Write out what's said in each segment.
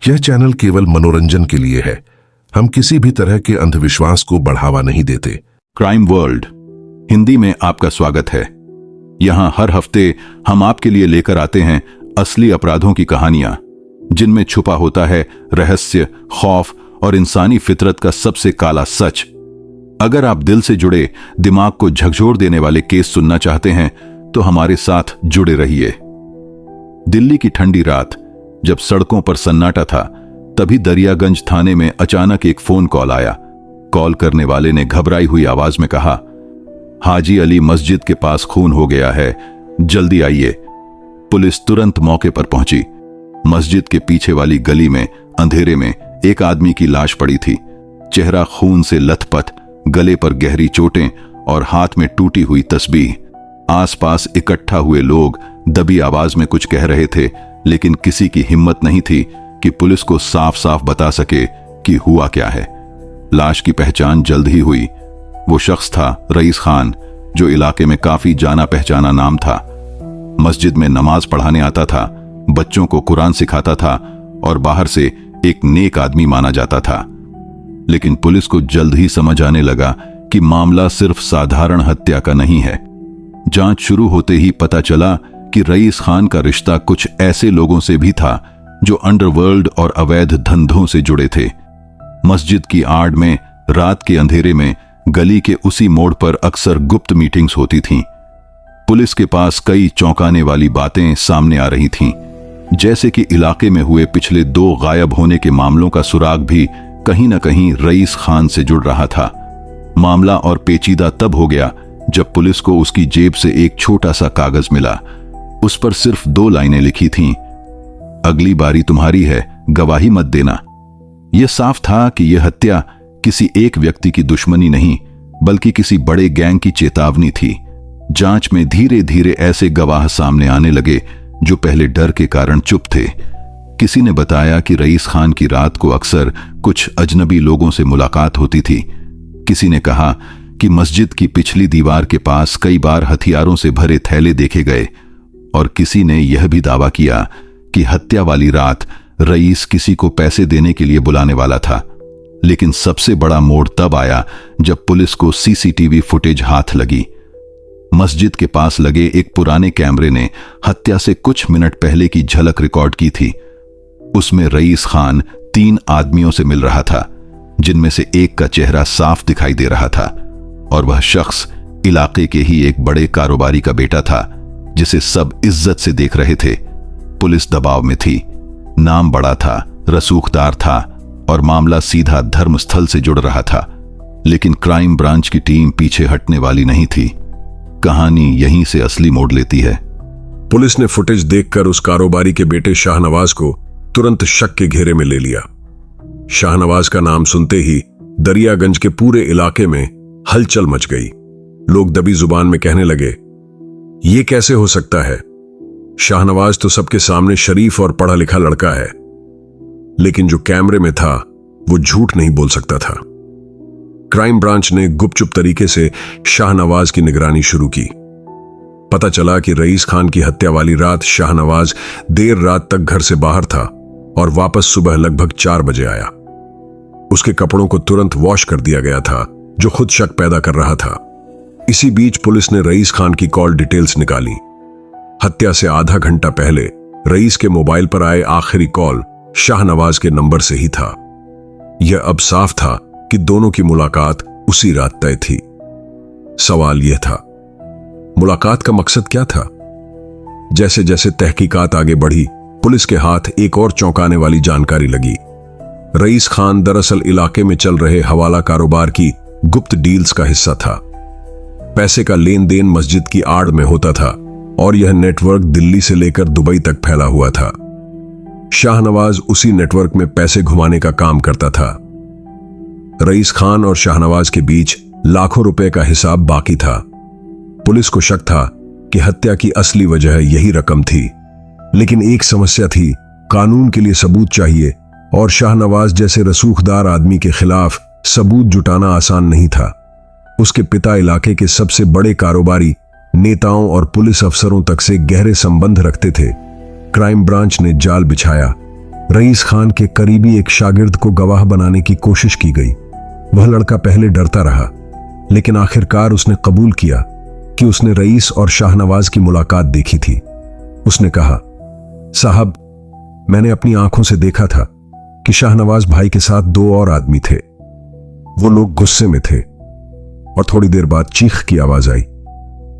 यह चैनल केवल मनोरंजन के लिए है। हम किसी भी तरह के अंधविश्वास को बढ़ावा नहीं देते। क्राइम वर्ल्ड हिंदी में आपका स्वागत है। यहां हर हफ्ते हम आपके लिए लेकर आते हैं असली अपराधों की कहानियां, जिनमें छुपा होता है रहस्य, खौफ और इंसानी फितरत का सबसे काला सच। अगर आप दिल से जुड़े, दिमाग को झकझोर देने वाले केस सुनना चाहते हैं तो हमारे साथ जुड़े रहिए। दिल्ली की ठंडी रात, जब सड़कों पर सन्नाटा था, तभी दरियागंज थाने में अचानक एक फोन कॉल आया। कॉल करने वाले ने घबराई हुई आवाज में कहा, हाजी अली मस्जिद के पास खून हो गया है, जल्दी आइए। पुलिस तुरंत मौके पर पहुंची। मस्जिद के पीछे वाली गली में अंधेरे में एक आदमी की लाश पड़ी थी। चेहरा खून से लथपथ, गले पर गहरी चोटें और हाथ में टूटी हुई तस्बीह। आसपास इकट्ठा हुए लोग दबी आवाज में कुछ कह रहे थे, लेकिन किसी की हिम्मत नहीं थी कि पुलिस को साफ साफ बता सके कि हुआ क्या है। लाश की पहचान जल्द ही हुई। वो शख्स था रईस खान, जो इलाके में काफी जाना पहचाना नाम था। मस्जिद में नमाज पढ़ाने आता था, बच्चों को कुरान सिखाता था और बाहर से एक नेक आदमी माना जाता था। लेकिन पुलिस को जल्द ही समझ आने लगा कि मामला सिर्फ साधारण हत्या का नहीं है। जांच शुरू होते ही पता चला कि रईस खान का रिश्ता कुछ ऐसे लोगों से भी था जो अंडरवर्ल्ड और अवैध धंधों से जुड़े थे। मस्जिद की आड़ में रात के अंधेरे में गली के उसी मोड़ पर अक्सर गुप्त मीटिंग्स होती थीं। पुलिस के पास कई चौंकाने वाली बातें सामने आ रही थीं, जैसे कि इलाके में हुए पिछले 2 गायब होने के मामलों का सुराग भी कहीं न कहीं रईस खान से जुड़ रहा था। मामला और पेचीदा तब हो गया जब पुलिस को उसकी जेब से एक छोटा सा कागज मिला। उस पर सिर्फ 2 लाइनें लिखी थीं, अगली बारी तुम्हारी है, गवाही मत देना। यह साफ था कि यह हत्या किसी एक व्यक्ति की दुश्मनी नहीं, बल्कि किसी बड़े गैंग की चेतावनी थी। जांच में धीरे धीरे ऐसे गवाह सामने आने लगे जो पहले डर के कारण चुप थे। किसी ने बताया कि रईस खान की रात को अक्सर कुछ अजनबी लोगों से मुलाकात होती थी। किसी ने कहा कि मस्जिद की पिछली दीवार के पास कई बार हथियारों से भरे थैले देखे गए, और किसी ने यह भी दावा किया कि हत्या वाली रात रईस किसी को पैसे देने के लिए बुलाने वाला था। लेकिन सबसे बड़ा मोड़ तब आया जब पुलिस को सीसीटीवी फुटेज हाथ लगी। मस्जिद के पास लगे एक पुराने कैमरे ने हत्या से कुछ मिनट पहले की झलक रिकॉर्ड की थी। उसमें रईस खान 3 आदमियों से मिल रहा था, जिनमें से एक का चेहरा साफ दिखाई दे रहा था, और वह शख्स इलाके के ही एक बड़े कारोबारी का बेटा था, जिसे सब इज्जत से देख रहे थे। पुलिस दबाव में थी। नाम बड़ा था, रसूखदार था, और मामला सीधा धर्मस्थल से जुड़ रहा था। लेकिन क्राइम ब्रांच की टीम पीछे हटने वाली नहीं थी। कहानी यहीं से असली मोड़ लेती है। पुलिस ने फुटेज देखकर उस कारोबारी के बेटे शाहनवाज को तुरंत शक के घेरे में ले लिया। शाहनवाज का नाम सुनते ही दरियागंज के पूरे इलाके में हलचल मच गई। लोग दबी जुबान में कहने लगे, ये कैसे हो सकता है? शाहनवाज तो सबके सामने शरीफ और पढ़ा लिखा लड़का है। लेकिन जो कैमरे में था वो झूठ नहीं बोल सकता था। क्राइम ब्रांच ने गुपचुप तरीके से शाहनवाज की निगरानी शुरू की। पता चला कि रईस खान की हत्या वाली रात शाहनवाज देर रात तक घर से बाहर था और वापस सुबह लगभग 4 बजे आया। उसके कपड़ों को तुरंत वॉश कर दिया गया था, जो खुद शक पैदा कर रहा था। इसी बीच पुलिस ने रईस खान की कॉल डिटेल्स निकाली। हत्या से आधा घंटा पहले रईस के मोबाइल पर आए आखिरी कॉल शाहनवाज के नंबर से ही था। यह अब साफ था कि दोनों की मुलाकात उसी रात तय थी। सवाल यह था, मुलाकात का मकसद क्या था? जैसे जैसे तहकीकात आगे बढ़ी, पुलिस के हाथ एक और चौंकाने वाली जानकारी लगी। रईस खान दरअसल इलाके में चल रहे हवाला कारोबार की गुप्त डील्स का हिस्सा था। पैसे का लेन देन मस्जिद की आड़ में होता था, और यह नेटवर्क दिल्ली से लेकर दुबई तक फैला हुआ था। शाहनवाज उसी नेटवर्क में पैसे घुमाने का काम करता था। रईस खान और शाहनवाज के बीच लाखों रुपए का हिसाब बाकी था। पुलिस को शक था कि हत्या की असली वजह यही रकम थी। लेकिन एक समस्या थी, कानून के लिए सबूत चाहिए, और शाहनवाज जैसे रसूखदार आदमी के खिलाफ सबूत जुटाना आसान नहीं था। उसके पिता इलाके के सबसे बड़े कारोबारी, नेताओं और पुलिस अफसरों तक से गहरे संबंध रखते थे। क्राइम ब्रांच ने जाल बिछाया। रईस खान के करीबी एक शागिर्द को गवाह बनाने की कोशिश की गई। वह लड़का पहले डरता रहा, लेकिन आखिरकार उसने कबूल किया कि उसने रईस और शाहनवाज की मुलाकात देखी थी। उसने कहा, साहब, मैंने अपनी आंखों से देखा था कि शाहनवाज भाई के साथ 2 और आदमी थे। वो लोग गुस्से में थे और थोड़ी देर बाद चीख की आवाज आई।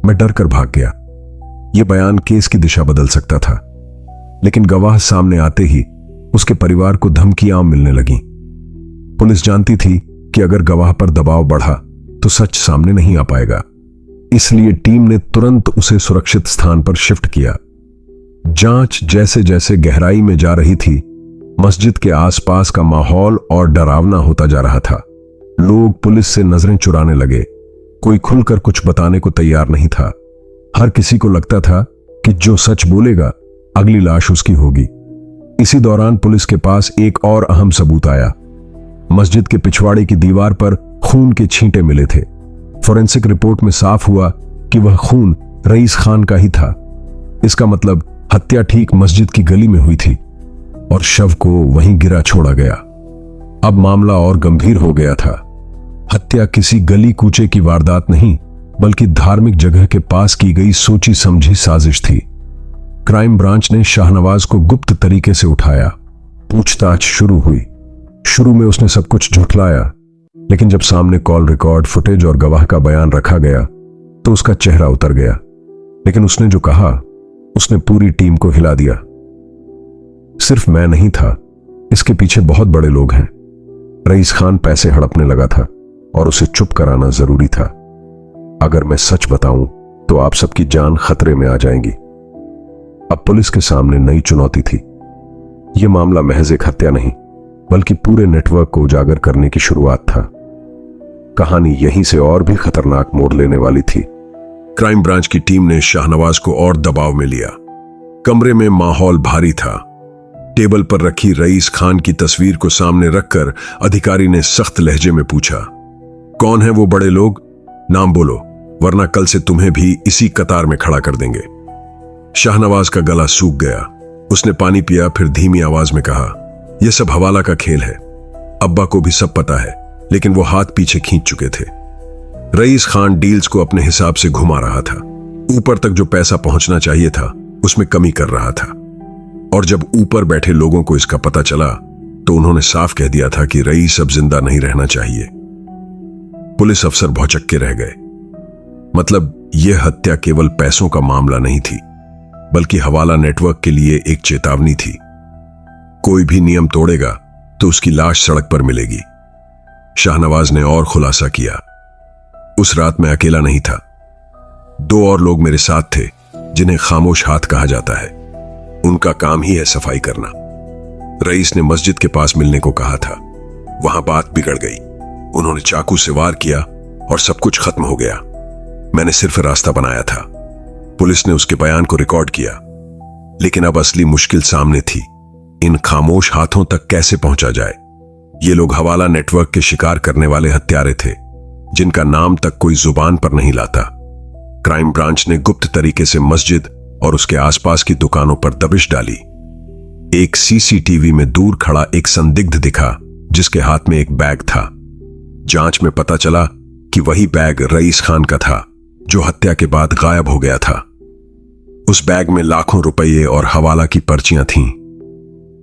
मैं डर कर भाग गया। यह बयान केस की दिशा बदल सकता था, लेकिन गवाह सामने आते ही उसके परिवार को धमकियां मिलने लगीं। पुलिस जानती थी कि अगर गवाह पर दबाव बढ़ा तो सच सामने नहीं आ पाएगा, इसलिए टीम ने तुरंत उसे सुरक्षित स्थान पर शिफ्ट किया। जांच जैसे जैसे गहराई में जा रही थी, मस्जिद के आसपास का माहौल और डरावना होता जा रहा था। लोग पुलिस से नजरें चुराने लगे। कोई खुलकर कुछ बताने को तैयार नहीं था। हर किसी को लगता था कि जो सच बोलेगा अगली लाश उसकी होगी। इसी दौरान पुलिस के पास एक और अहम सबूत आया। मस्जिद के पिछवाड़े की दीवार पर खून के छींटे मिले थे। फोरेंसिक रिपोर्ट में साफ हुआ कि वह खून रईस खान का ही था। इसका मतलब हत्या ठीक मस्जिद की गली में हुई थी और शव को वहीं गिरा छोड़ा गया। अब मामला और गंभीर हो गया था। हत्या किसी गली कूचे की वारदात नहीं, बल्कि धार्मिक जगह के पास की गई सोची समझी साजिश थी। क्राइम ब्रांच ने शाहनवाज को गुप्त तरीके से उठाया। पूछताछ शुरू हुई। शुरू में उसने सब कुछ झुठलाया, लेकिन जब सामने कॉल रिकॉर्ड, फुटेज और गवाह का बयान रखा गया तो उसका चेहरा उतर गया। लेकिन उसने जो कहा, उसने पूरी टीम को हिला दिया। सिर्फ मैं नहीं था, इसके पीछे बहुत बड़े लोग हैं। रईस खान पैसे हड़पने लगा था और उसे चुप कराना जरूरी था। अगर मैं सच बताऊं तो आप सबकी जान खतरे में आ जाएंगी। अब पुलिस के सामने नई चुनौती थी। यह मामला महज एक हत्या नहीं, बल्कि पूरे नेटवर्क को उजागर करने की शुरुआत था। कहानी यहीं से और भी खतरनाक मोड़ लेने वाली थी। क्राइम ब्रांच की टीम ने शाहनवाज को और दबाव में लिया। कमरे में माहौल भारी था। टेबल पर रखी रईस खान की तस्वीर को सामने रखकर अधिकारी ने सख्त लहजे में पूछा, कौन है वो बड़े लोग? नाम बोलो, वरना कल से तुम्हें भी इसी कतार में खड़ा कर देंगे। शाहनवाज का गला सूख गया। उसने पानी पिया, फिर धीमी आवाज में कहा, यह सब हवाला का खेल है। अब्बा को भी सब पता है, लेकिन वो हाथ पीछे खींच चुके थे। रईस खान डील्स को अपने हिसाब से घुमा रहा था। ऊपर तक जो पैसा पहुंचना चाहिए था उसमें कमी कर रहा था। और जब ऊपर बैठे लोगों को इसका पता चला तो उन्होंने साफ कह दिया था कि रईस अब जिंदा नहीं रहना चाहिए। पुलिस अफसर भौचक्के रह गए। मतलब यह हत्या केवल पैसों का मामला नहीं थी, बल्कि हवाला नेटवर्क के लिए एक चेतावनी थी। कोई भी नियम तोड़ेगा तो उसकी लाश सड़क पर मिलेगी। शाहनवाज ने और खुलासा किया, उस रात मैं अकेला नहीं था। 2 और लोग मेरे साथ थे, जिन्हें खामोश हाथ कहा जाता है। उनका काम ही है सफाई करना। रईस ने मस्जिद के पास मिलने को कहा था। वहां बात बिगड़ गई। उन्होंने चाकू से वार किया और सब कुछ खत्म हो गया। मैंने सिर्फ रास्ता बनाया था। पुलिस ने उसके बयान को रिकॉर्ड किया, लेकिन अब असली मुश्किल सामने थी। इन खामोश हाथों तक कैसे पहुंचा जाए? ये लोग हवाला नेटवर्क के शिकार करने वाले हत्यारे थे, जिनका नाम तक कोई जुबान पर नहीं लाता। क्राइम ब्रांच ने गुप्त तरीके से मस्जिद और उसके आसपास की दुकानों पर दबिश डाली। एक सीसीटीवी में दूर खड़ा एक संदिग्ध दिखा, जिसके हाथ में एक बैग था। जांच में पता चला कि वही बैग रईस खान का था, जो हत्या के बाद गायब हो गया था। उस बैग में लाखों रुपये और हवाला की पर्चियां थीं।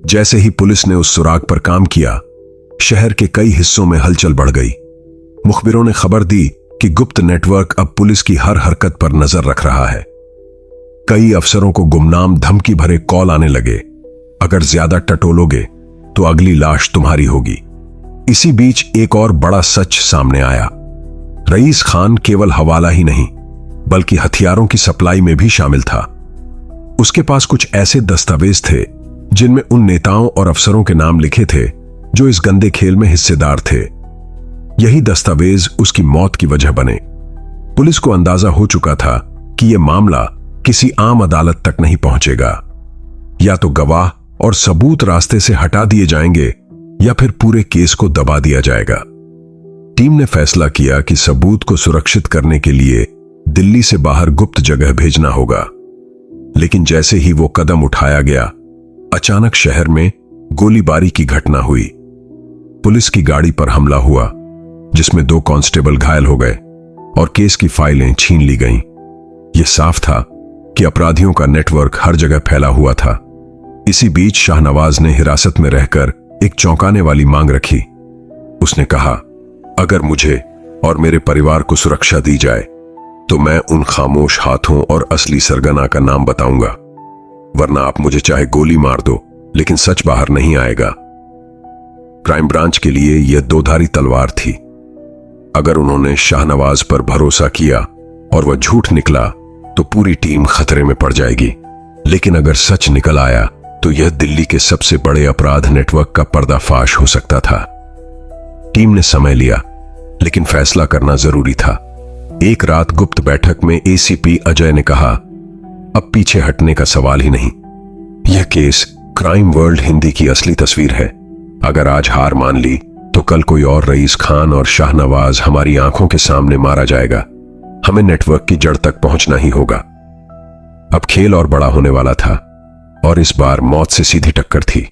जैसे ही पुलिस ने उस सुराग पर काम किया, शहर के कई हिस्सों में हलचल बढ़ गई। मुखबिरों ने खबर दी कि गुप्त नेटवर्क अब पुलिस की हर हरकत पर नजर रख रहा है। कई अफसरों को गुमनाम धमकी भरे कॉल आने लगे, अगर ज्यादा टटोलोगे तो अगली लाश तुम्हारी होगी। इसी बीच एक और बड़ा सच सामने आया। रईस खान केवल हवाला ही नहीं, बल्कि हथियारों की सप्लाई में भी शामिल था। उसके पास कुछ ऐसे दस्तावेज थे जिनमें उन नेताओं और अफसरों के नाम लिखे थे जो इस गंदे खेल में हिस्सेदार थे। यही दस्तावेज उसकी मौत की वजह बने। पुलिस को अंदाजा हो चुका था कि यह मामला किसी आम अदालत तक नहीं पहुंचेगा। या तो गवाह और सबूत रास्ते से हटा दिए जाएंगे, या फिर पूरे केस को दबा दिया जाएगा। टीम ने फैसला किया कि सबूत को सुरक्षित करने के लिए दिल्ली से बाहर गुप्त जगह भेजना होगा। लेकिन जैसे ही वो कदम उठाया गया, अचानक शहर में गोलीबारी की घटना हुई। पुलिस की गाड़ी पर हमला हुआ जिसमें 2 कांस्टेबल घायल हो गए और केस की फाइलें छीन ली गईं। यह साफ था कि अपराधियों का नेटवर्क हर जगह फैला हुआ था। इसी बीच शाहनवाज ने हिरासत में रहकर एक चौंकाने वाली मांग रखी। उसने कहा, अगर मुझे और मेरे परिवार को सुरक्षा दी जाए तो मैं उन खामोश हाथों और असली सरगना का नाम बताऊंगा, वरना आप मुझे चाहे गोली मार दो लेकिन सच बाहर नहीं आएगा। क्राइम ब्रांच के लिए यह 2धारी तलवार थी। अगर उन्होंने शाहनवाज पर भरोसा किया और वह झूठ निकला तो पूरी टीम खतरे में पड़ जाएगी, लेकिन अगर सच निकल आया तो यह दिल्ली के सबसे बड़े अपराध नेटवर्क का पर्दाफाश हो सकता था। टीम ने समय लिया, लेकिन फैसला करना जरूरी था। एक रात गुप्त बैठक में एसीपी अजय ने कहा, अब पीछे हटने का सवाल ही नहीं। यह केस क्राइम वर्ल्ड हिंदी की असली तस्वीर है। अगर आज हार मान ली तो कल कोई और रईस खान और शाहनवाज हमारी आंखों के सामने मारा जाएगा। हमें नेटवर्क की जड़ तक पहुंचना ही होगा। अब खेल और बड़ा होने वाला था और इस बार मौत से सीधी टक्कर थी।